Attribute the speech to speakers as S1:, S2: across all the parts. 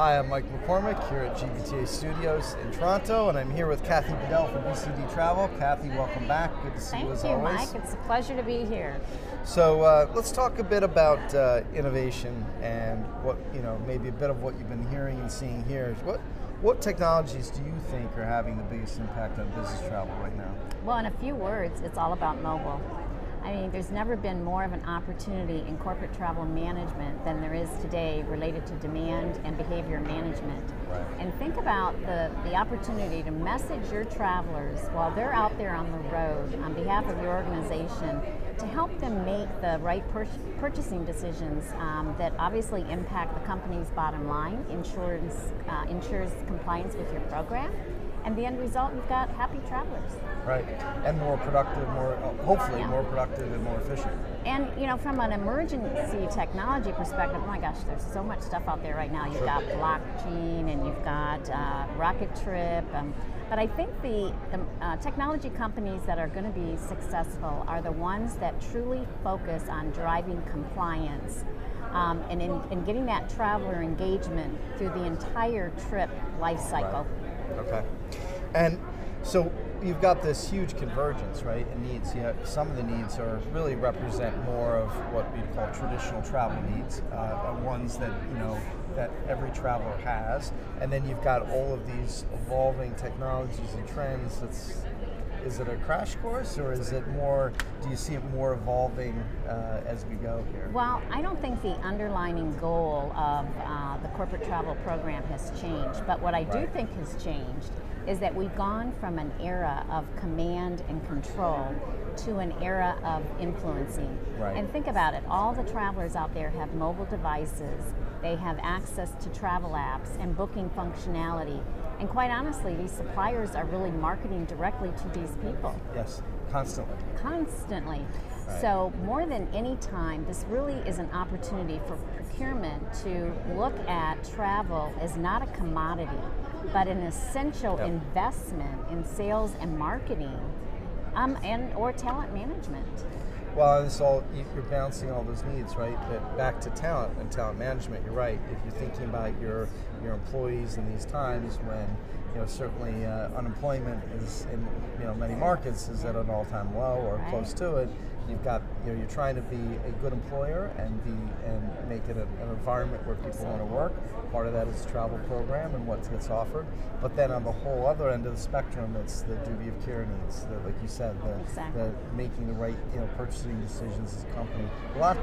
S1: Hi, I'm Mike McCormick here at GBTA Studios in Toronto, and I'm here with Kathy Bedell from BCD Travel. Kathy, welcome back. Good to see you as always.
S2: Thank you, Mike. It's a pleasure to be here.
S1: So let's talk a bit about innovation and what maybe a bit of what you've been hearing and seeing here. What technologies do you think are having the biggest impact on business travel right now?
S2: Well, in a few words, it's all about mobile. I mean, there's never been more of an opportunity in corporate travel management than there is today related to demand and behavior management.
S1: Right.
S2: And think about the opportunity to message your travelers while they're out there on the road on behalf of your organization to help them make the right purchasing decisions that obviously impact the company's bottom line, ensures compliance with your program, and the end result, you've got happy travelers.
S1: Right, and more productive, hopefully more productive and more efficient.
S2: And from an emergency technology perspective, oh my gosh, there's so much stuff out there right now. You've got blockchain and you've got rocket trip. But I think the technology companies that are going to be successful are the ones that truly focus on driving compliance and in getting that traveler engagement through the entire trip life cycle.
S1: Right. Okay. And so you've got this huge convergence, right, in needs. Some of the needs really represent more of what we call traditional travel needs, ones that that every traveler has, and then you've got all of these evolving technologies and trends. Is it a crash course, or is it more? Do you see it more evolving as we go here?
S2: Well, I don't think the underlying goal of the corporate travel program has changed, but what I do think has changed is that we've gone from an era of command and control to an era of influencing.
S1: Right.
S2: And think about it, all the travelers out there have mobile devices, they have access to travel apps and booking functionality, and quite honestly, these suppliers are really marketing directly to these people.
S1: Yes, constantly.
S2: Constantly.
S1: Right.
S2: So more than any time, this really is an opportunity for procurement to look at travel as not a commodity, but an essential investment in sales and marketing or talent management.
S1: Well, you're balancing all those needs, right? But back to talent and talent management, you're right. If you're thinking about your employees in these times when certainly unemployment is in many markets is at an all-time low or close to it. You've got you're trying to be a good employer and make it an environment where people want to work. Part of that is the travel program and what gets offered. But then on the whole other end of the spectrum, it's the duty of care needs. Like you said, the making the right purchasing decisions as a company. A lot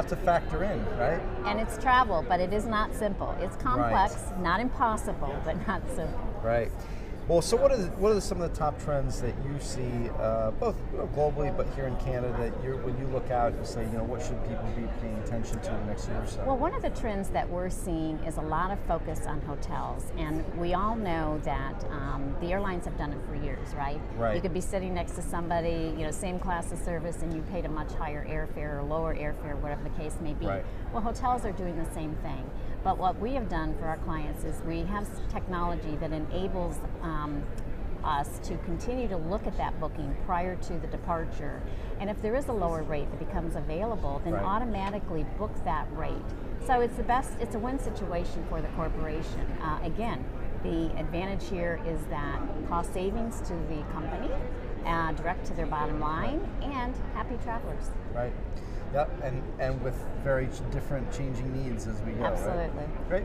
S1: to factor in, right?
S2: And it's travel, but it is not simple. It's complex, not impossible, but not simple.
S1: Right. Well, so what are some of the top trends that you see, both globally, but here in Canada, that when you look out, you say, what should people be paying attention to in the next year or so?
S2: Well, one of the trends that we're seeing is a lot of focus on hotels, and we all know that the airlines have done it for years, right?
S1: Right.
S2: You could be sitting next to somebody, same class of service, and you paid a much higher airfare or lower airfare, whatever the case may be.
S1: Right.
S2: Well, hotels are doing the same thing. But what we have done for our clients is we have technology that enables us to continue to look at that booking prior to the departure. And if there is a lower rate that becomes available, then automatically book that rate. So it's a win situation for the corporation. Again, the advantage here is that cost savings to the company, direct to their bottom line, and happy travelers.
S1: Right. Yep, and with very different changing needs as we go.
S2: Absolutely.
S1: Right? Great.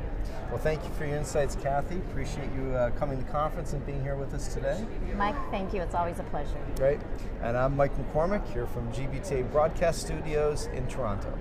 S1: Well, thank you for your insights, Kathy. Appreciate you coming to the conference and being here with us today.
S2: Mike, thank you. It's always a pleasure.
S1: Great. And I'm Mike McCormick here from GBTA Broadcast Studios in Toronto.